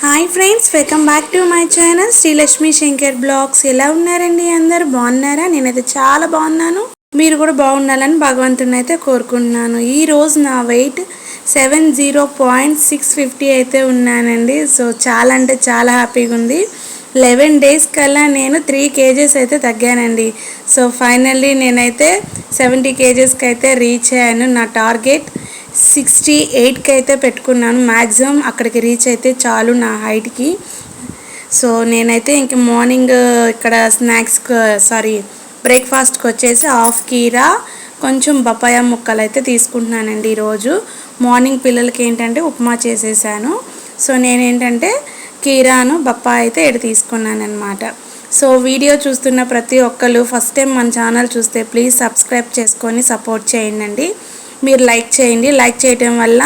Hi friends, welcome back to my channel Srilakshmi Shankar blogs. ఎలా ఉన్నారండి? అందరు బాగున్నారా? నేనైతే చాలా బాగున్నాను. మీరు కూడా బాగుండాలని భగవంతుని అయితే కోరుకుంటున్నాను. ఈరోజు నా వెయిట్ 70.650 అయితే ఉన్నానండి. సో చాలా అంటే చాలా హ్యాపీగా ఉంది. 11 days కల్లా నేను 3 kgs అయితే తగ్గానండి. సో ఫైనల్లీ నేనైతే 70 kgsకి అయితే రీచ్ అయ్యాను. నా టార్గెట్ 68కి అయితే పెట్టుకున్నాను. మ్యాక్సిమం అక్కడికి రీచ్ అయితే చాలు నా హైట్కి. సో నేనైతే ఇంక మార్నింగ్ ఇక్కడ బ్రేక్ఫాస్ట్కి వచ్చేసి హాఫ్ కీరా కొంచెం బపాయ ముక్కలు అయితే తీసుకుంటున్నానండి. ఈరోజు మార్నింగ్ పిల్లలకి ఏంటంటే ఉప్మా చేసేసాను. సో నేనేంటంటే కీరాను బప్పాయి అయితే ఇక్కడ తీసుకున్నాను అనమాట. సో వీడియో చూస్తున్న ప్రతి ఒక్కరు ఫస్ట్ టైం మన ఛానల్ చూస్తే ప్లీజ్ సబ్స్క్రైబ్ చేసుకొని సపోర్ట్ చేయండి. మీరు లైక్ చేయండి. లైక్ చేయడం వల్ల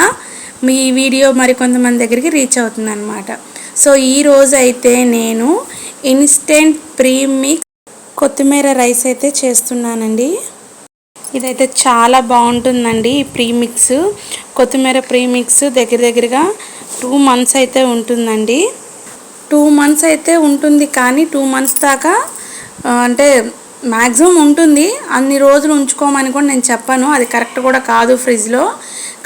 మీ వీడియో మరి కొంతమంది దగ్గరికి రీచ్ అవుతుంది అనమాట. సో ఈరోజు అయితే నేను ఇన్స్టెంట్ ప్రీమిక్స్ కొత్తిమీర రైస్ అయితే చేస్తున్నానండి. ఇదైతే చాలా బాగుంటుందండి. ఈ ప్రీమిక్స్ కొత్తిమీర ప్రీమిక్స్ దగ్గరగా 2 months అయితే ఉంటుందండి. 2 months అయితే ఉంటుంది. కానీ 2 months దాకా అంటే మ్యాక్సిమం ఉంటుంది. అన్ని రోజులు ఉంచుకోమని కూడా నేను చెప్పను, అది కరెక్ట్ కూడా కాదు ఫ్రిడ్జ్లో.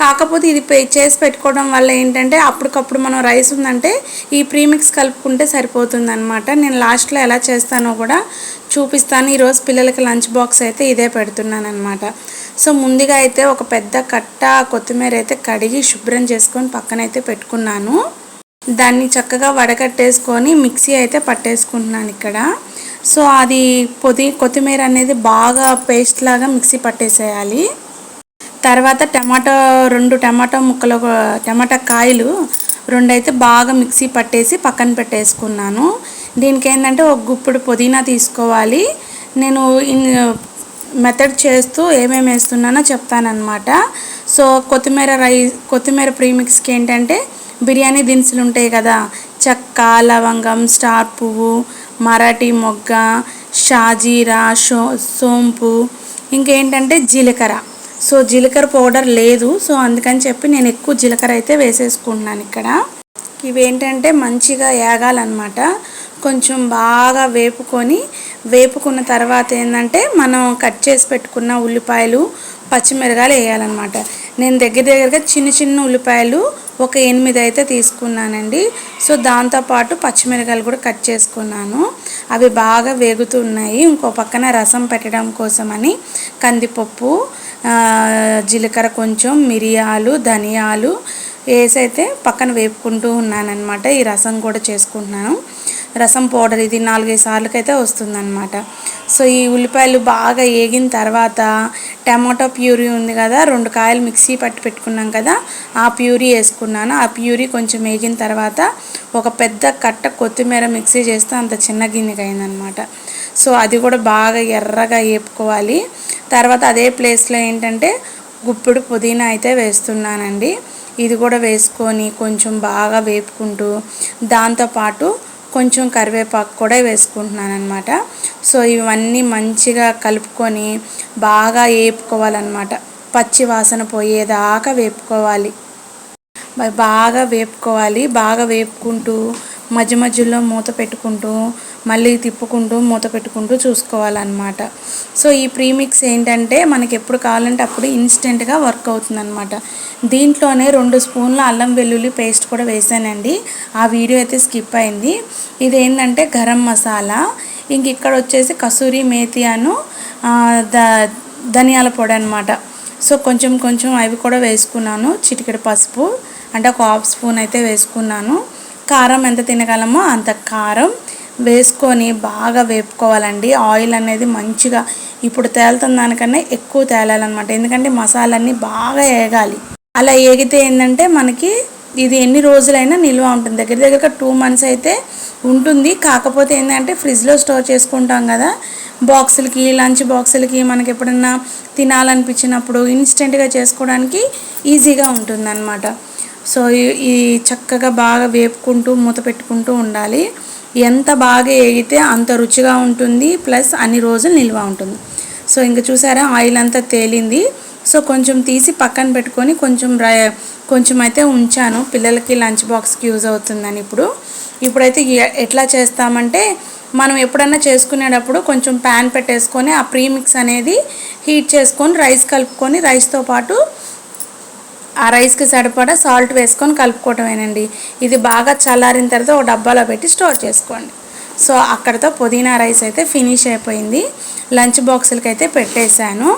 కాకపోతే ఇది చేసి పెట్టుకోవడం వల్ల ఏంటంటే అప్పటికప్పుడు మనం రైస్ ఉందంటే ఈ ప్రీమిక్స్ కలుపుకుంటే సరిపోతుంది అనమాట. నేను లాస్ట్లో ఎలా చేస్తానో కూడా చూపిస్తాను. ఈరోజు పిల్లలకి లంచ్ బాక్స్ అయితే ఇదే పెడుతున్నాను అనమాట. సో ముందుగా అయితే ఒక పెద్ద కట్ట కొత్తిమీర అయితే కడిగి శుభ్రం చేసుకొని పక్కనైతే పెట్టుకున్నాను. దాన్ని చక్కగా వడకట్టేసుకొని మిక్సీ అయితే పట్టేసుకుంటున్నాను ఇక్కడ. సో అది కొత్తిమీర అనేది బాగా పేస్ట్ లాగా మిక్సీ పట్టేసేయాలి. తర్వాత టమాటా కాయలు 2 అయితే బాగా మిక్సీ పట్టేసి పక్కన పెట్టేసుకున్నాను. దీనికి ఏంటంటే ఒక గుప్పుడు పుదీనా తీసుకోవాలి. నేను మెథడ్ చేస్తూ ఏమేమి వేస్తున్నానో చెప్తానమాట. సో కొత్తిమీర ప్రీమిక్స్కి ఏంటంటే బిర్యానీ దినుసులు ఉంటాయి కదా, చెక్క, లవంగం, స్టార్ పువ్వు, మరాఠీ మొగ్గ, షాజీరా, సోంపు, ఇంకేంటంటే జీలకర్ర. సో జీలకర్ర పౌడర్ లేదు. సో అందుకని చెప్పి నేను ఎక్కువ జీలకర్ర అయితే వేసేసుకుంటున్నాను ఇక్కడ. ఇవేంటంటే మంచిగా వేగాలన్నమాట. కొంచెం బాగా వేపుకున్న తర్వాత ఏంటంటే మనం కట్ చేసి పెట్టుకున్న ఉల్లిపాయలు, పచ్చిమిరకాయలు వేయాలన్నమాట. నేను దగ్గరగా చిన్న ఉల్లిపాయలు ఒక 8 అయితే తీసుకున్నానండి. సో దాంతోపాటు పచ్చిమిరకాయలు కూడా కట్ చేసుకున్నాను. అవి బాగా వేగుతున్నాయి. ఇంకో పక్కన రసం పెట్టడం కోసమని కందిపప్పు, జీలకర్ర, కొంచెం మిరియాలు, ధనియాలు వేసి అయితే పక్కన వేపుకుంటూ ఉన్నానమాట. ఈ రసం కూడా చేసుకుంటున్నాను. రసం పౌడర్ ఇది 4-5 సార్లకైతే వస్తుందన్నమాట. సో ఈ ఉల్లిపాయలు బాగా వేగిన తర్వాత టమాటో ప్యూరీ ఉంది కదా, 2 కాయలు మిక్సీ పట్టి పెట్టుకున్నాం కదా, ఆ ప్యూరీ వేసుకున్నాను. ఆ ప్యూరీ కొంచెం వేగిన తర్వాత ఒక పెద్ద కట్ట కొత్తిమీర మిక్సీ చేస్తే అంత చిన్న గిన్నెకి అయిందనమాట. సో అది కూడా బాగా ఎర్రగా వేపుకోవాలి. తర్వాత అదే ప్లేస్లో ఏంటంటే గుప్పుడు పుదీనా అయితే వేస్తున్నానండి. ఇది కూడా వేసుకొని కొంచెం బాగా వేపుకుంటూ దాంతోపాటు కొంచెం కరివేపాకు కూడా వేసుకుంటున్నాను అనమాట. సో ఇవన్నీ మంచిగా కలుపుకొని బాగా వేపుకోవాలన్నమాట. పచ్చి వాసన పోయేదాకా వేపుకోవాలి. బాగా వేపుకుంటూ మధ్యలో మూత పెట్టుకుంటూ మళ్ళీ తిప్పుకుంటూ మూత పెట్టుకుంటూ చూసుకోవాలన్నమాట. సో ఈ ప్రీమిక్స్ ఏంటంటే మనకి ఎప్పుడు కావాలంటే అప్పుడు ఇన్స్టెంట్గా వర్క్ అవుతుందన్నమాట. దీంట్లోనే 2 స్పూన్ల అల్లం వెల్లుల్లి పేస్ట్ కూడా వేసానండి. ఆ వీడియో అయితే స్కిప్ అయింది. ఇది ఏంటంటే గరం మసాలా, ఇంక ఇక్కడ వచ్చేసి కసూరి మేతి అను ధనియాల పొడి అనమాట. సో కొంచెం అవి కూడా వేసుకున్నాను. చిటికెడు పసుపు అంటే ఒక 1/2 స్పూన్ అయితే వేసుకున్నాను. కారం ఎంత తినగలమో అంత కారం వేసుకొని బాగా వేపుకోవాలండి. ఆయిల్ అనేది మంచిగా ఇప్పుడు తేలుతున్న దానికన్నా ఎక్కువ తేలాలన్నమాట. ఎందుకంటే మసాలన్నీ బాగా వేగాలి. అలా వేగితే ఏంటంటే మనకి ఇది ఎన్ని రోజులైనా నిల్వ ఉంటుంది. దగ్గరగా 2 months అయితే ఉంటుంది. కాకపోతే ఏంటంటే ఫ్రిడ్జ్లో స్టోర్ చేసుకుంటాం కదా, బాక్సులకి, లంచ్ బాక్సులకి మనకి ఎప్పుడన్నా తినాలనిపించినప్పుడు ఇన్స్టెంట్గా చేసుకోవడానికి ఈజీగా ఉంటుందన్నమాట. సో ఈ చక్కగా బాగా వేపుకుంటూ మూత పెట్టుకుంటూ ఉండాలి. ఎంత బాగా వేగితే అంత రుచిగా ఉంటుంది, ప్లస్ అన్ని రోజులు నిల్వ ఉంటుంది. సో ఇంక చూసారా ఆయిల్ అంతా తేలింది. సో కొంచెం తీసి పక్కన పెట్టుకొని కొంచెం అయితే ఉంచాను పిల్లలకి లంచ్ బాక్స్కి యూజ్ అవుతుందని. ఇప్పుడైతే ఎట్లా చేస్తామంటే, మనం ఎప్పుడన్నా చేసుకునేటప్పుడు కొంచెం ప్యాన్ పెట్టేసుకొని ఆ ప్రీమిక్స్ అనేది హీట్ చేసుకొని రైస్ కలుపుకొని రైస్తో పాటు ఆ రైస్కి సరిపడా సాల్ట్ వేసుకొని కలుపుకోవటమేనండి. ఇది బాగా చల్లారిన తర్వాత ఒక డబ్బాలో పెట్టి స్టోర్ చేసుకోండి. సో అక్కడితో పుదీనా రైస్ అయితే ఫినిష్ అయిపోయింది. లంచ్ బాక్సులకి అయితే పెట్టేశాను.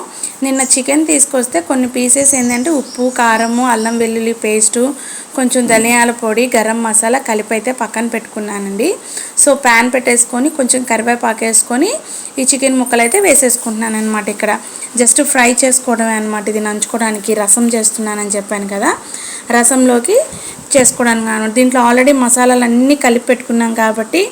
నిన్న చికెన్ తీసుకొస్తే కొన్ని పీసెస్ ఏంటంటే ఉప్పు, కారము, అల్లం వెల్లుల్లి పేస్టు, కొంచెం ధనియాల పొడి, గరం మసాలా కలిపి అయితే పక్కన పెట్టుకున్నానండి. సో ప్యాన్ పెట్టేసుకొని కొంచెం కరివేపాకు వేసుకొని ఈ చికెన్ ముక్కలు అయితే వేసేసుకుంటున్నాను అనమాట. ఇక్కడ జస్ట్ ఫ్రై చేసుకోవడమే అనమాట. ఇది నంచుకోవడానికి రసం చేస్తున్నానని చెప్పాను కదా, రసంలోకి చేసుకోవడానికి అనమాట. దీంట్లో ఆల్రెడీ మసాలాలు అన్నీ కలిపి పెట్టుకున్నాం కాబట్టి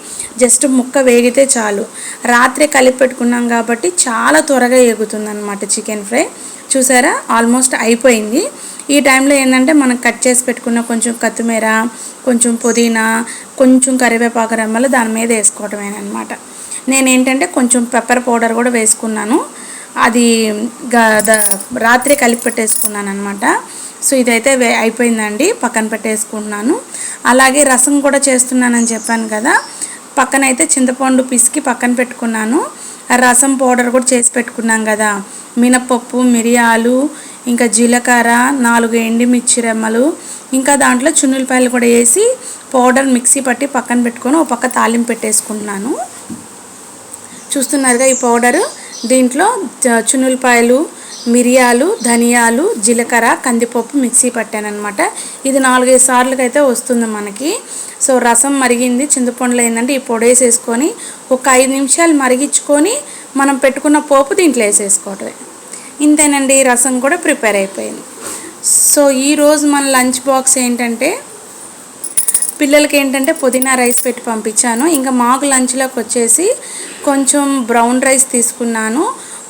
జస్ట్ ముక్క వేగితే చాలు. రాత్రి కలిపి పెట్టుకున్నాం కాబట్టి చాలా త్వరగా ఎగుతుంది అనమాట చికెన్ ఫ్రై. చూసారా, ఆల్మోస్ట్ అయిపోయింది. ఈ టైంలో ఏంటంటే మనం కట్ చేసి పెట్టుకున్న కొంచెం కొత్తిమీర, కొంచెం పుదీనా, కొంచెం కరివేపాకు రెమ్మలు దాని మీద వేసుకోవటమేనమాట. నేనేంటంటే కొంచెం పెప్పర్ పౌడర్ కూడా వేసుకున్నాను. అది రాత్రి కలిపి పెట్టేసుకున్నాను అనమాట. సో ఇదైతే అయిపోయిందండి, పక్కన పెట్టేసుకుంటున్నాను. అలాగే రసం కూడా చేస్తున్నానని చెప్పాను కదా, పక్కనైతే చింతపండు పిసికి పక్కన పెట్టుకున్నాను. రసం పౌడర్ కూడా చేసి పెట్టుకున్నాం కదా, మినపప్పు, మిరియాలు, ఇంకా జీలకర్ర, 4 ఎండుమిర్చి రెమ్మలు, ఇంకా దాంట్లో చున్నులపాయలు కూడా వేసి పౌడర్ మిక్సీ పట్టి పక్కన పెట్టుకొని ఒక పక్క తాలింపు పెట్టేసుకుంటున్నాను. చూస్తున్నారుగా ఈ పౌడరు. దీంట్లో చున్నులపాయలు, మిరియాలు, ధనియాలు, జీలకర్ర, కందిపప్పు మిక్సీ పట్టానమాట. ఇది 4-5 సార్లకి అయితే వస్తుంది మనకి. సో రసం మరిగింది, చింతపండులో ఏంటంటే ఈ పొడి వేసేసుకొని ఒక 5 నిమిషాలు మరిగించుకొని మనం పెట్టుకున్న పోపు దీంట్లో వేసేసుకోవటమే. ఇంతేనండి, రసం కూడా ప్రిపేర్ అయిపోయింది. సో ఈరోజు మన లంచ్ బాక్స్ ఏంటంటే, పిల్లలకి ఏంటంటే పుదీనా రైస్ పెట్టి పంపించాను. ఇంకా మాకు లంచ్లోకి వచ్చేసి కొంచెం బ్రౌన్ రైస్ తీసుకున్నాను,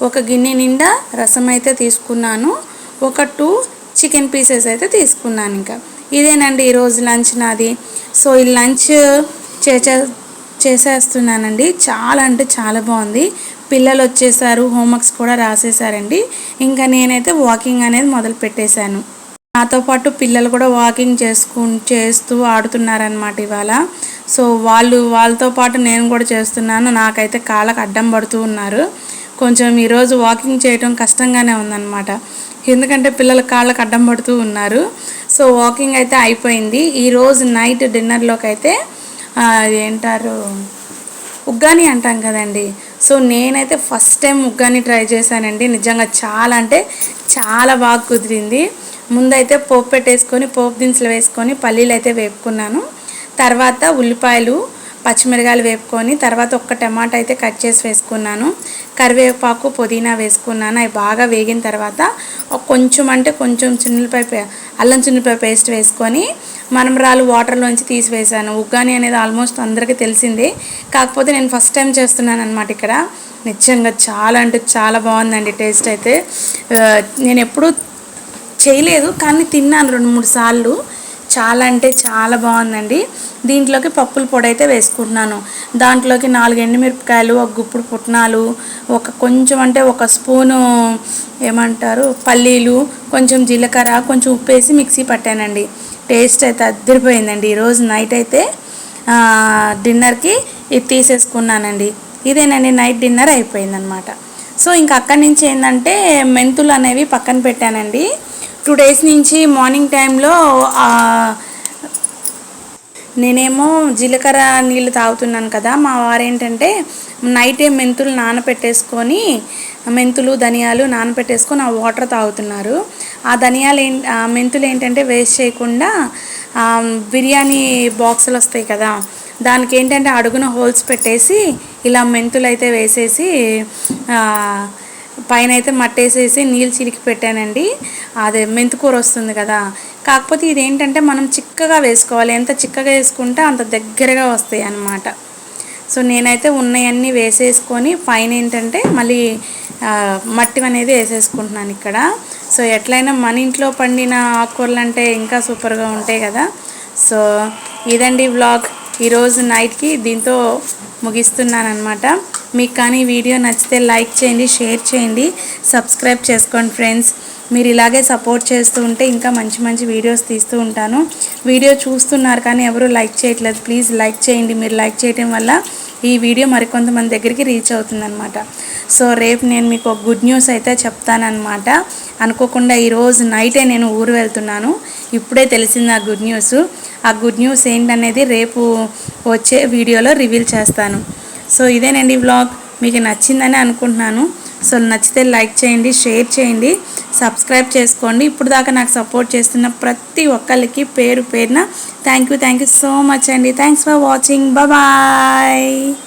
ఒక గిన్నె నిండా రసం అయితే తీసుకున్నాను, ఒక 2 చికెన్ పీసెస్ అయితే తీసుకున్నాను. ఇంకా ఇదేనండి ఈరోజు లంచ్ నాది. సో ఈ లంచ్ చేసేస్తున్నానండి. చాలా అంటే చాలా బాగుంది. పిల్లలు వచ్చేసారు, హోంవర్క్స్ కూడా రాసేసారండి. ఇంకా నేనైతే వాకింగ్ అనేది మొదలు పెట్టేశాను. నాతో పాటు పిల్లలు కూడా వాకింగ్ చేస్తూ ఆడుతున్నారనమాట ఇవాళ. సో వాళ్ళతో పాటు నేను కూడా చేస్తున్నాను. నాకైతే కాళ్ళకు అడ్డం పడుతూ ఉన్నారు. కొంచెం ఈరోజు వాకింగ్ చేయడం కష్టంగానే ఉందన్నమాట, ఎందుకంటే పిల్లల కాళ్ళకు అడ్డం పడుతూ ఉన్నారు. సో వాకింగ్ అయితే అయిపోయింది. ఈరోజు నైట్ డిన్నర్లోకి అయితే ఏంటారు ఉగ్గాని అంటాం కదండి. సో నేనైతే ఫస్ట్ టైం ఉగ్గాని ట్రై చేశానండి. నిజంగా చాలా అంటే చాలా బాగా కుదిరింది. ముందైతే పోపు పెట్టేసుకొని పోపు దినుసులు వేసుకొని పల్లీలు అయితే వేపుకున్నాను. తర్వాత ఉల్లిపాయలు, పచ్చిమిరకాయలు వేపుకొని తర్వాత ఒక్క టమాటా అయితే కట్ చేసి వేసుకున్నాను. కరివేపాకు, పుదీనా వేసుకున్నాను. అవి బాగా వేగిన తర్వాత కొంచెం అల్లం చిన్నులపాయ పేస్ట్ వేసుకొని మరమరాలు వాటర్లోంచి తీసివేసాను. ఉగ్గాని అనేది ఆల్మోస్ట్ అందరికీ తెలిసిందే, కాకపోతే నేను ఫస్ట్ టైం చేస్తున్నాను అనమాట ఇక్కడ. నిజంగా చాలా అంటే చాలా బాగుందండి టేస్ట్ అయితే. నేను ఎప్పుడూ చేయలేదు కానీ తిన్నాను 2-3 సార్లు. చాలా అంటే చాలా బాగుందండి. దీంట్లోకి పప్పుల పొడి అయితే వేసుకుంటున్నాను. దాంట్లోకి 4 ఎండుమిరపకాయలు, ఒక గుప్పుడు పుట్నాలు, ఒక స్పూను పల్లీలు, కొంచెం జీలకర్ర, కొంచెం ఉప్పు వేసి మిక్సీ పట్టానండి. టేస్ట్ అయితే అదిరిపోయిందండి. ఈరోజు నైట్ అయితే డిన్నర్కి ఇది తీసేసుకున్నానండి. ఇదేనండి నైట్ డిన్నర్ అయిపోయిందనమాట. సో ఇంకా అక్కడి నుంచి ఏంటంటే మెంతులు అనేవి పక్కన పెట్టానండి. 2 డేస్ నుంచి మార్నింగ్ టైంలో నేనేమో జీలకర్ర నీళ్ళు తాగుతున్నాను కదా, మా వారు ఏంటంటే నైటే మెంతులు ధనియాలు నానబెట్టేసుకొని ఆ వాటర్ తాగుతున్నారు. ఆ మెంతులు ఏంటంటే వేస్ట్ చేయకుండా బిర్యానీ బాక్సులు వస్తాయి కదా, దానికి ఏంటంటే అడుగున హోల్స్ పెట్టేసి ఇలా మెంతులు అయితే వేసేసి పైన అయితే మట్టేసేసి నీళ్ళు చిలికి పెట్టానండి. అదే మెంతుకూర వస్తుంది కదా, కాకపోతే ఇదేంటంటే మనం చిక్కగా వేసుకోవాలి. ఎంత చిక్కగా వేసుకుంటే అంత దగ్గరగా వస్తాయి అన్నమాట. సో నేనైతే ఉన్నవన్నీ వేసేసుకొని పైన ఏంటంటే మళ్ళీ మట్టి అనేది వేసేసుకుంటున్నాను ఇక్కడ. సో ఎట్లయినా మన ఇంట్లో పండిన ఆకుకూరలు అంటే ఇంకా సూపర్గా ఉంటాయి కదా. సో ఇదండి వ్లాగ్. ఈరోజు నైట్కి దీంతో ముగిస్తున్నాను అనమాట. మీకు కానీ వీడియో నచ్చితే లైక్ చేయండి, షేర్ చేయండి, సబ్స్క్రైబ్ చేసుకోండి ఫ్రెండ్స్. మీరు ఇలాగే సపోర్ట్ చేస్తూ ఉంటే ఇంకా మంచి మంచి వీడియోస్ తీస్తూ ఉంటాను. వీడియో చూస్తున్నారు కానీ ఎవరు లైక్ చేయట్లేదు. ప్లీజ్ లైక్ చేయండి. మీరు లైక్ చేయడం వల్ల ఈ వీడియో మరికొంతమంది దగ్గరికి రీచ్ అవుతుందన్నమాట. సో రేపు నేను మీకు ఒక గుడ్ న్యూస్ అయితే చెప్తానన్నమాట. అనుకోకుండా ఈరోజు నైటే నేను ఊరు వెళ్తున్నాను. ఇప్పుడే తెలిసింది ఆ గుడ్ న్యూస్. ఆ గుడ్ న్యూస్ ఏంటనేది రేపు వచ్చే వీడియోలో రివీల్ చేస్తాను. సో ఇదేనండి వ్లాగ్. మీకు నచ్చిందని అనుకుంటున్నాను. సో నచ్చితే లైక్ చేయండి, షేర్ చేయండి, సబ్స్క్రైబ్ చేసుకోండి. ఇప్పుడు దాకా నాకు సపోర్ట్ చేస్తున్న ప్రతి ఒక్కరికి పేరు పేరున థ్యాంక్ యూ సో మచ్ అండి. Thanks for watching. బాయ్.